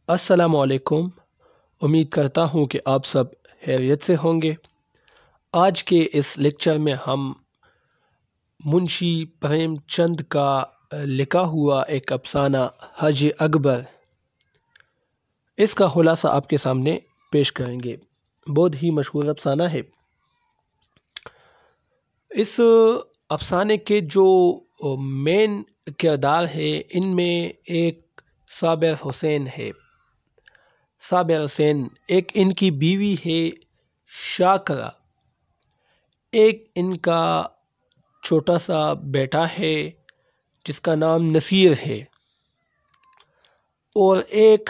السلام علیکم۔ امید کرتا ہوں کہ آپ سب خیریت سے ہوں گے۔ آج کے اس لیکچر میں ہم منشی پریم چند کا لکھا ہوا ایک افسانہ حج اکبر، اس کا خلاصہ آپ کے سامنے پیش کریں گے۔ بہت ہی مشہور افسانہ ہے۔ اس افسانے کے جو مین کردار ہے ان میں ایک صابر حسین ہے۔ صابر حسین، ایک ان کی بیوی ہے شاکرہ، ایک ان کا چھوٹا سا بیٹا ہے جس کا نام نصیر ہے، اور ایک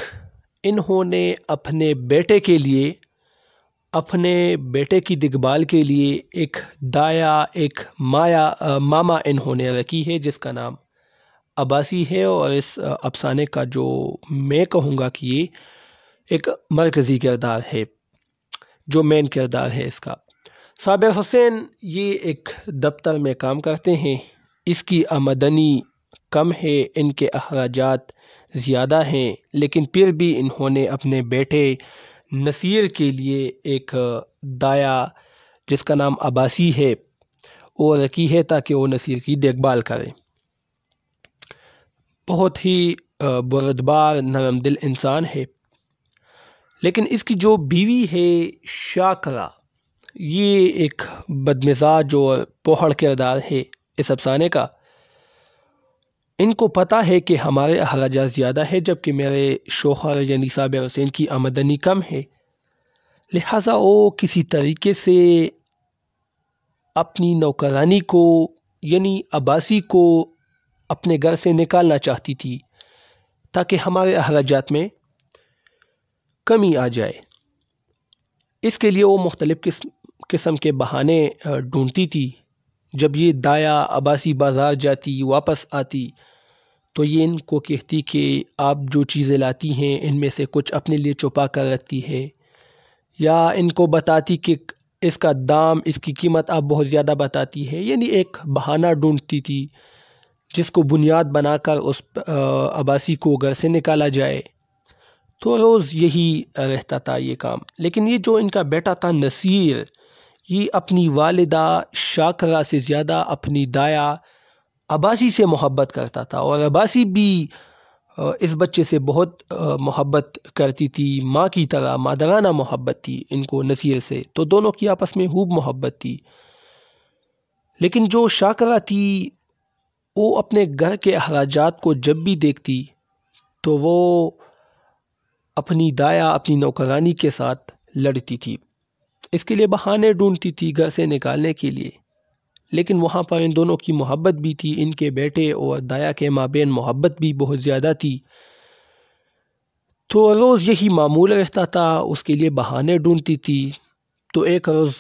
انہوں نے اپنے بیٹے کے لیے، اپنے بیٹے کی دیکھ بھال کے لیے ایک دایا، ایک ماما انہوں نے رکھی ہے جس کا نام عباسی ہے۔ اور اس افسانے کا جو میں کہوں گا کہ یہ ایک مرکزی کردار ہے، جو مین کردار ہے اس کا۔ صابر حسین یہ ایک دفتر میں کام کرتے ہیں۔ اس کی آمدنی کم ہے، ان کے اخراجات زیادہ ہیں، لیکن پھر بھی انہوں نے اپنے بیٹے نصیر کے لیے ایک دایا جس کا نام عباسی ہے وہ رکھی ہے تاکہ وہ نصیر کی دیکھ بھال کرے۔ بہت ہی بردبار نرم دل انسان ہے، لیکن اس کی جو بیوی ہے شاکرہ، یہ ایک بدمزاج اور پوہڑ کردار ہے اس افسانے کا۔ ان کو پتہ ہے کہ ہمارے اخراجات زیادہ ہے جبکہ میرے شوہر یعنی صابر حسین کی آمدنی کم ہے، لہٰذا وہ کسی طریقے سے اپنی نوکرانی کو یعنی عباسی کو اپنے گھر سے نکالنا چاہتی تھی تاکہ ہمارے اخراجات میں کمی آ جائے۔ اس کے لیے وہ مختلف قسم کے بہانے ڈھونڈتی تھی۔ جب یہ دایا عباسی بازار جاتی واپس آتی تو یہ ان کو کہتی کہ آپ جو چیزیں لاتی ہیں ان میں سے کچھ اپنے لیے چھپا کر رکھتی ہے، یا ان کو بتاتی کہ اس کا دام، اس کی قیمت آپ بہت زیادہ بتاتی ہے، یعنی ایک بہانہ ڈھونڈتی تھی جس کو بنیاد بنا کر اس عباسی کو گھر سے نکالا جائے۔ تو روز یہی رہتا تھا یہ کام۔ لیکن یہ جو ان کا بیٹا تھا نصیر، یہ اپنی والدہ شاکرہ سے زیادہ اپنی دایا عباسی سے محبت کرتا تھا، اور عباسی بھی اس بچے سے بہت محبت کرتی تھی، ماں کی طرح مادرانہ محبت تھی ان کو نصیر سے، تو دونوں کی آپس میں خوب محبت تھی۔ لیکن جو شاکرہ تھی وہ اپنے گھر کے اخراجات کو جب بھی دیکھتی تو وہ اپنی دایا، اپنی نوکرانی کے ساتھ لڑتی تھی، اس کے لیے بہانے ڈھونڈتی تھی گھر سے نکالنے کے لیے۔ لیکن وہاں پر ان دونوں کی محبت بھی تھی، ان کے بیٹے اور دایا کے مابین محبت بھی بہت زیادہ تھی، تو روز یہی معمول رہتا تھا، اس کے لیے بہانے ڈھونڈتی تھی۔ تو ایک روز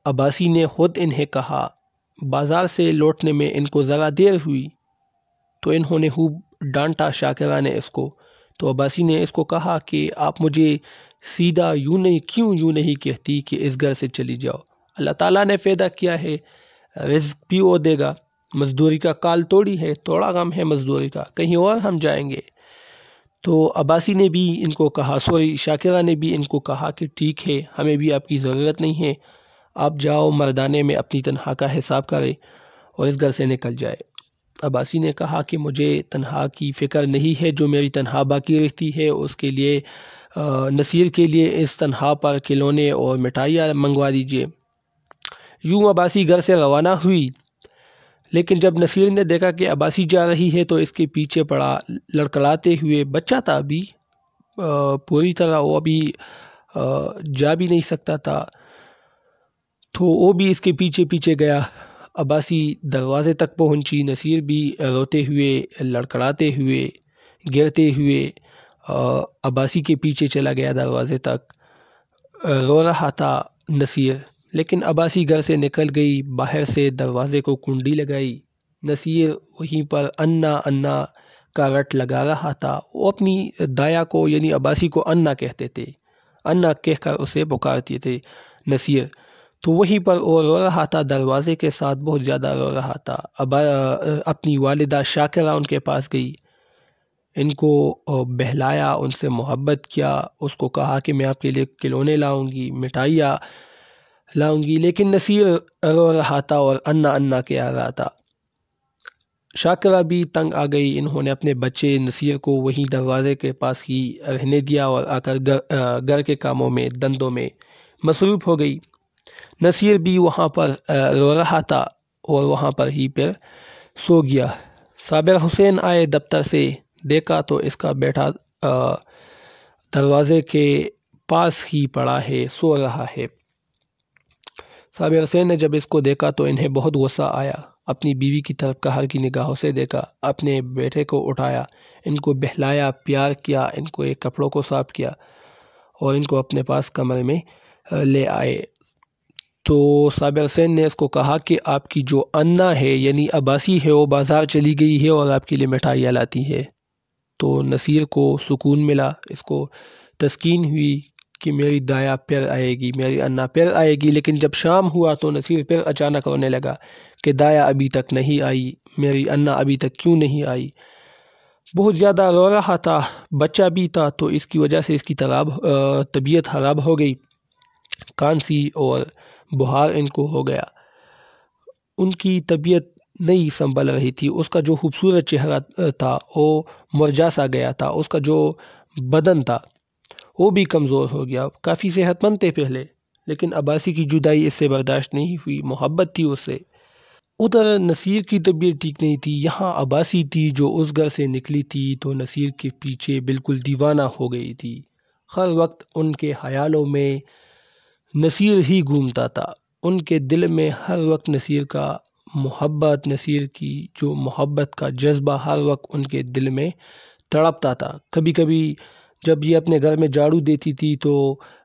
عباسی نے خود انہیں کہا، بازار سے لوٹنے میں ان کو ذرا دیر ہوئی تو انہوں نے خوب ڈانٹا شاکرہ نے اس کو۔ تو عباسی نے اس کو کہا کہ آپ مجھے سیدھا کیوں یوں نہیں کہتی کہ اس گھر سے چلی جاؤ؟ اللہ تعالیٰ نے پیدا کیا ہے، رزق بھی وہ دے گا، مزدوری کا کال توڑی ہے، توڑا غم ہے مزدوری کا، کہیں اور ہم جائیں گے۔ تو عباسی نے بھی ان کو کہا، شاکرہ نے بھی ان کو کہا کہ ٹھیک ہے، ہمیں بھی آپ کی ضرورت نہیں ہے، آپ جاؤ مردانے میں اپنی تنخواہ کا حساب کریں اور اس گھر سے نکل جائے۔ عباسی نے کہا کہ مجھے تنخواہ کی فکر نہیں ہے، جو میری تنخواہ باقی رہتی ہے اس کے لیے نصیر کے لیے اس تنخواہ پر کھلونے اور مٹھائیاں منگوا دیجیے۔ یوں عباسی گھر سے روانہ ہوئی، لیکن جب نصیر نے دیکھا کہ عباسی جا رہی ہے تو اس کے پیچھے پڑا، لڑکڑاتے ہوئے، بچہ تھا ابھی، پوری طرح وہ ابھی جا بھی نہیں سکتا تھا، تو وہ بھی اس کے پیچھے پیچھے گیا۔ عباسی دروازے تک پہنچی، نصیر بھی روتے ہوئے، لڑکڑاتے ہوئے، گرتے ہوئے عباسی کے پیچھے چلا گیا دروازے تک۔ رو رہا تھا نصیر، لیکن عباسی گھر سے نکل گئی، باہر سے دروازے کو کنڈی لگائی۔ نصیر وہیں پر انا انا کا رٹ لگا رہا تھا۔ وہ اپنی دایا کو یعنی عباسی کو انا کہتے تھے، انا کہہ کر اسے پکارتے تھے نصیر، تو وہیں پر وہ رو رہا تھا، دروازے کے ساتھ بہت زیادہ رو رہا تھا۔ اپنی والدہ شاکرہ ان کے پاس گئی، ان کو بہلایا، ان سے محبت کیا، اس کو کہا کہ میں آپ کے لیے کھلونے لاؤں گی، مٹھائیاں لاؤں گی، لیکن نصیر رو رہا تھا اور انا انا کے آ رہا تھا۔ شاکرہ بھی تنگ آ گئی، انہوں نے اپنے بچے نصیر کو وہیں دروازے کے پاس ہی رہنے دیا اور آ کر گھر کے کاموں میں، دندوں میں مصروف ہو گئی۔ نصیر بھی وہاں پر رو رہا تھا اور وہاں پر ہی پھر سو گیا۔ صابر حسین آئے دفتر سے، دیکھا تو اس کا بیٹا دروازے کے پاس ہی پڑا ہے، سو رہا ہے۔ صابر حسین نے جب اس کو دیکھا تو انہیں بہت غصہ آیا، اپنی بیوی کی طرف قہر کی نگاہوں سے دیکھا، اپنے بیٹے کو اٹھایا، ان کو بہلایا، پیار کیا، ان کو ایک کپڑوں کو صاف کیا اور ان کو اپنے پاس کمرے میں لے آئے۔ تو صابر حسین نے اس کو کہا کہ آپ کی جو انا ہے یعنی عباسی ہے وہ بازار چلی گئی ہے اور آپ کے لیے مٹھائیاں لاتی ہے۔ تو نصیر کو سکون ملا، اس کو تسکین ہوئی کہ میری دایا پھر آئے گی، میری انا پھر آئے گی۔ لیکن جب شام ہوا تو نصیر پھر اچانک رونے لگا کہ دایا ابھی تک نہیں آئی، میری انا ابھی تک کیوں نہیں آئی۔ بہت زیادہ رو رہا تھا، بچہ بھی تھا، تو اس کی وجہ سے اس کی طبیعت خراب ہو گئی، کھانسی اور بخار ان کو ہو گیا۔ ان کی طبیعت نہیں سنبھل رہی تھی، اس کا جو خوبصورت چہرہ تھا وہ مرجھا سا گیا تھا، اس کا جو بدن تھا وہ بھی کمزور ہو گیا۔ کافی صحت مند تھے پہلے، لیکن عباسی کی جدائی اس سے برداشت نہیں ہوئی، محبت تھی اس سے۔ ادھر نصیر کی طبیعت ٹھیک نہیں تھی، یہاں عباسی تھی جو اس گھر سے نکلی تھی تو نصیر کے پیچھے بالکل دیوانہ ہو گئی تھی۔ ہر وقت ان کے خیالوں میں نصیر ہی گھومتا تھا، ان کے دل میں ہر وقت نصیر کا محبت، نصیر کی جو محبت کا جذبہ ہر وقت ان کے دل میں تڑپتا تھا۔ کبھی کبھی جب یہ اپنے گھر میں جھاڑو دیتی تھی تو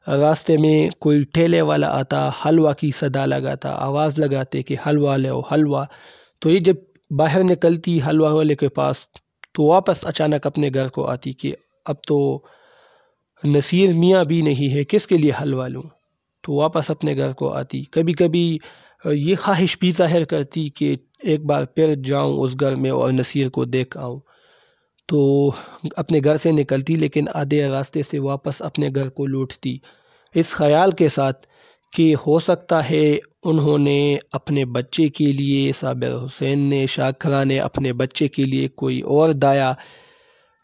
راستے میں کوئی ٹھیلے والا آتا، حلوہ کی صدا لگاتا، آواز لگاتے کہ حلوہ لو حلوہ، تو یہ جب باہر نکلتی حلوہ والے کے پاس تو واپس اچانک اپنے گھر کو آتی کہ اب تو نصیر میاں بھی نہیں ہے، کس کے لیے حلوہ لوں، تو واپس اپنے گھر کو آتی۔ کبھی کبھی یہ خواہش بھی ظاہر کرتی کہ ایک بار پھر جاؤں اس گھر میں اور نصیر کو دیکھ آؤں، تو اپنے گھر سے نکلتی لیکن آدھے راستے سے واپس اپنے گھر کو لوٹتی، اس خیال کے ساتھ کہ ہو سکتا ہے انہوں نے اپنے بچے کے لیے، صابر حسین نے، شاکرہ نے اپنے بچے کے لیے کوئی اور دایا،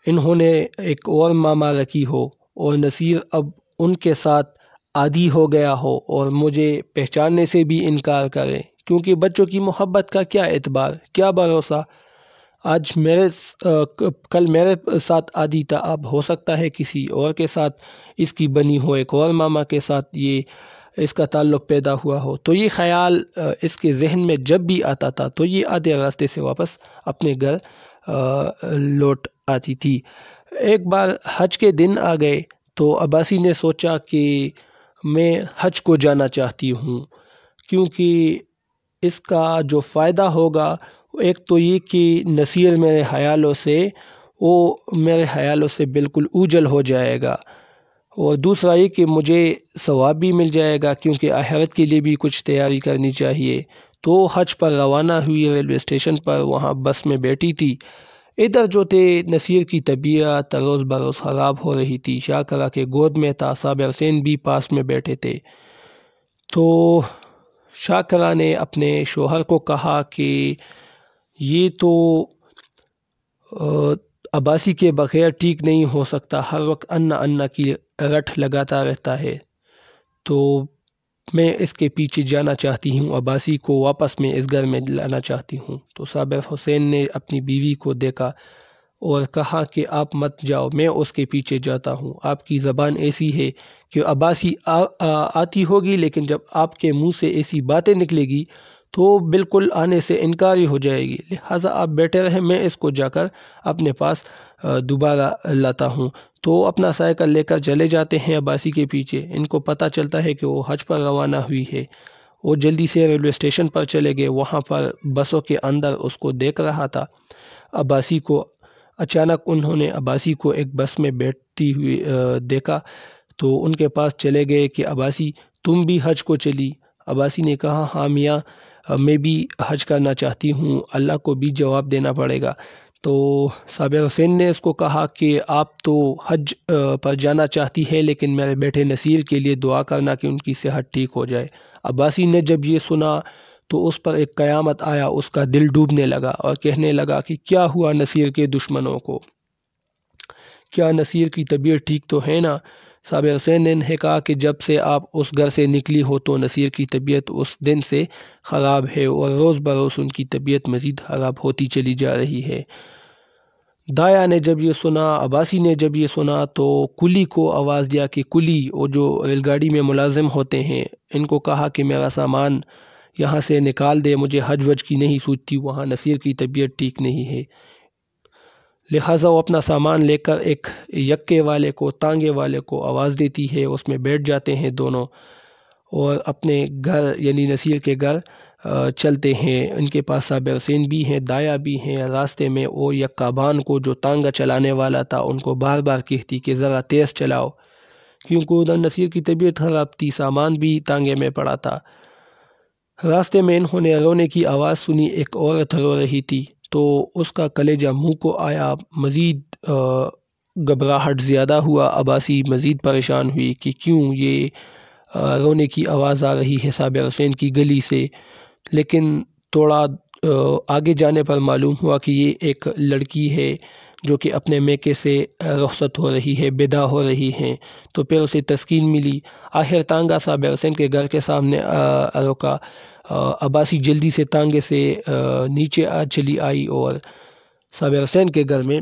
انہوں نے ایک اور ماما رکھی ہو اور نصیر اب ان کے ساتھ عادی ہو گیا ہو اور مجھے پہچاننے سے بھی انکار کرے، کیونکہ بچوں کی محبت کا کیا اعتبار، کیا بھروسہ، آج کل میرے ساتھ عادی تھا، اب ہو سکتا ہے کسی اور کے ساتھ اس کی بنی ہو، ایک اور ماما کے ساتھ یہ اس کا تعلق پیدا ہوا ہو۔ تو یہ خیال اس کے ذہن میں جب بھی آتا تھا تو یہ آدھے راستے سے واپس اپنے گھر لوٹ آتی تھی۔ ایک بار حج کے دن آ گئے تو عباسی نے سوچا کہ میں حج کو جانا چاہتی ہوں، کیونکہ اس کا جو فائدہ ہوگا ایک تو یہ کہ نصیر میرے خیالوں سے بالکل اوجھل ہو جائے گا، اور دوسرا یہ کہ مجھے ثواب بھی مل جائے گا، کیونکہ آخرت کے لیے بھی کچھ تیاری کرنی چاہیے۔ تو حج پر روانہ ہوئی، ریلوے اسٹیشن پر وہاں بس میں بیٹھی تھی۔ ادھر جو تھے نصیر کی طبیعت روز بروز خراب ہو رہی تھی، شاکرہ کے گود میں تھا، صابر حسین بھی پاس میں بیٹھے تھے۔ تو شاکرہ نے اپنے شوہر کو کہا کہ یہ تو عباسی کے بغیر ٹھیک نہیں ہو سکتا، ہر وقت انا انا کی رٹ لگاتا رہتا ہے، تو میں اس کے پیچھے جانا چاہتی ہوں، عباسی کو واپس میں اس گھر میں لانا چاہتی ہوں۔ تو صابر حسین نے اپنی بیوی کو دیکھا اور کہا کہ آپ مت جاؤ، میں اس کے پیچھے جاتا ہوں، آپ کی زبان ایسی ہے کہ عباسی آتی ہوگی لیکن جب آپ کے منہ سے ایسی باتیں نکلے گی تو بالکل آنے سے انکار ہی ہو جائے گی، لہٰذا آپ بیٹھے رہیں، میں اس کو جا کر اپنے پاس دوبارہ لاتا ہوں۔ تو اپنا سائیکل لے کر چلے جاتے ہیں عباسی کے پیچھے، ان کو پتہ چلتا ہے کہ وہ حج پر روانہ ہوئی ہے، وہ جلدی سے ریلوے اسٹیشن پر چلے گئے، وہاں پر بسوں کے اندر اس کو دیکھ رہا تھا عباسی کو۔ اچانک انہوں نے عباسی کو ایک بس میں بیٹھتی ہوئی دیکھا تو ان کے پاس چلے گئے کہ عباسی تم بھی حج کو چلی؟ عباسی نے کہا ہاں میاں، میں بھی حج کرنا چاہتی ہوں، اللہ کو بھی جواب دینا پڑے گا۔ تو صابر حسین نے اس کو کہا کہ آپ تو حج پر جانا چاہتی ہے، لیکن میرے بیٹے نصیر کے لیے دعا کرنا کہ ان کی صحت ٹھیک ہو جائے۔ عباسی نے جب یہ سنا تو اس پر ایک قیامت آیا، اس کا دل ڈوبنے لگا اور کہنے لگا کہ کیا ہوا نصیر کے دشمنوں کو، کیا نصیر کی طبیعت ٹھیک تو ہے نا؟ صابر حسین نے کہا کہ جب سے آپ اس گھر سے نکلی ہو تو نصیر کی طبیعت اس دن سے خراب ہے اور روز بروز ان کی طبیعت مزید خراب ہوتی چلی جا رہی ہے۔ دایا نے جب یہ سنا، عباسی نے جب یہ سنا تو کلی کو آواز دیا کہ کلی، وہ جو ریل گاڑی میں ملازم ہوتے ہیں، ان کو کہا کہ میرا سامان یہاں سے نکال دے، مجھے حج وج کی نہیں سوچتی، وہاں نصیر کی طبیعت ٹھیک نہیں ہے۔ لہٰذا وہ اپنا سامان لے کر ایک یکے والے کو، تانگے والے کو آواز دیتی ہے، اس میں بیٹھ جاتے ہیں دونوں اور اپنے گھر یعنی نصیر کے گھر چلتے ہیں۔ ان کے پاس صابر حسین بھی ہیں، دایا بھی ہیں۔ راستے میں وہ یکا بان کو جو تانگا چلانے والا تھا ان کو بار بار کہتی کہ ذرا تیز چلاؤ، کیونکہ ادھر نصیر کی طبیعت خراب تھی، سامان بھی تانگے میں پڑا تھا۔ راستے میں انہوں نے رونے کی آواز سنی، ایک عورت رو رہی تھی تو اس کا کلیجہ منہ کو آیا، مزید گھبراہٹ زیادہ ہوا۔ عباسی مزید پریشان ہوئی کہ کیوں یہ رونے کی آواز آ رہی ہے صابر حسین کی گلی سے، لیکن تھوڑا آگے جانے پر معلوم ہوا کہ یہ ایک لڑکی ہے جو کہ اپنے میکے سے رخصت ہو رہی ہے، بدا ہو رہی ہیں، تو پھر اسے تسکین ملی۔ آخر تانگا صابر حسین کے گھر کے سامنے رکا۔ عباسی جلدی سے تانگے سے نیچے چلی آئی اور صابر حسین کے گھر میں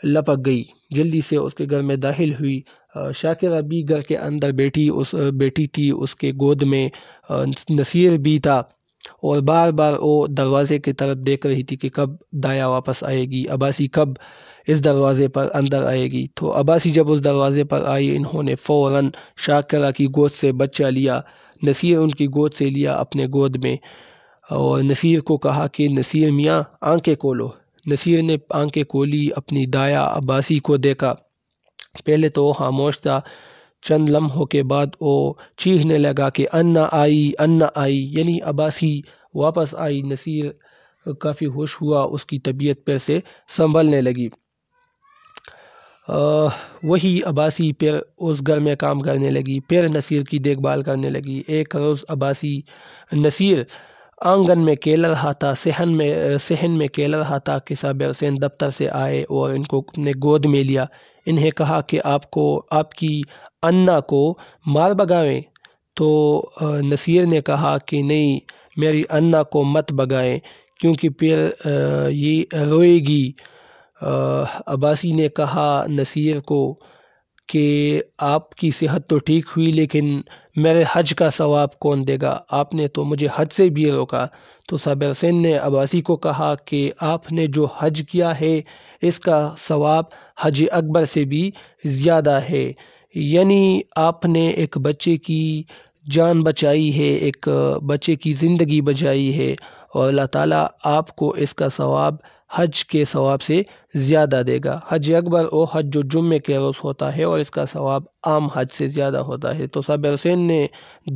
لپک گئی، جلدی سے اس کے گھر میں داخل ہوئی۔ شاکرہ بھی گھر کے اندر بیٹھی تھی، اس کے گود میں نصیر بھی تھا اور بار بار وہ دروازے کی طرف دیکھ رہی تھی کہ کب دایا واپس آئے گی، عباسی کب اس دروازے پر اندر آئے گی۔ تو عباسی جب اس دروازے پر آئی، انہوں نے فوراً شاکرہ کی گود سے بچہ لیا، نصیر ان کی گود سے لیا اپنے گود میں اور نصیر کو کہا کہ نصیر میاں آنکھیں کھولو۔ نصیر نے آنکھیں کھولی، اپنی دایا عباسی کو دیکھا۔ پہلے تو وہ خاموش تھا، چند لمحوں کے بعد وہ چیخنے لگا کہ انا آئی، انا آئی، یعنی عباسی واپس آئی۔ نصیر کافی خوش ہوا، اس کی طبیعت پھر سے سنبھلنے لگی۔ وہی عباسی پھر اس گھر میں کام کرنے لگی، پھر نصیر کی دیکھ بھال کرنے لگی۔ ایک روز عباسی نصیر آنگن میں کھیل رہا تھا، صحن میں کھیل رہا تھا کہ صابر حسین دفتر سے آئے اور ان کو اپنے گود میں لیا۔ انہیں کہا کہ آپ کی انا کو مار بگاویں، تو نصیر نے کہا کہ نہیں، میری انا کو مت بگائیں کیونکہ پھر یہ روئے گی۔ عباسی نے کہا نصیر کو کہ آپ کی صحت تو ٹھیک ہوئی، لیکن میرے حج کا ثواب کون دے گا؟ آپ نے تو مجھے حج سے بھی روکا۔ تو صابر حسین نے عباسی کو کہا کہ آپ نے جو حج کیا ہے اس کا ثواب حج اکبر سے بھی زیادہ ہے، یعنی آپ نے ایک بچے کی جان بچائی ہے، ایک بچے کی زندگی بچائی ہے، اور اللہ تعالیٰ آپ کو اس کا ثواب حج کے ثواب سے زیادہ دے گا۔ حج اکبر وہ حج جو جمعے کے روز ہوتا ہے اور اس کا ثواب عام حج سے زیادہ ہوتا ہے۔ تو صابر حسین نے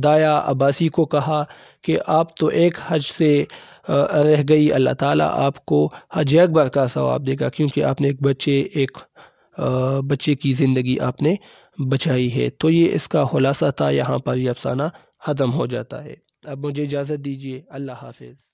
دایا عباسی کو کہا کہ آپ تو ایک حج سے رہ گئی، اللہ تعالیٰ آپ کو حج اکبر کا ثواب دے گا، کیونکہ آپ نے ایک بچے کی زندگی آپ نے بچائی ہے۔ تو یہ اس کا خلاصہ تھا، یہاں پر یہ افسانہ ختم ہو جاتا ہے۔ اب مجھے اجازت دیجیے، اللہ حافظ۔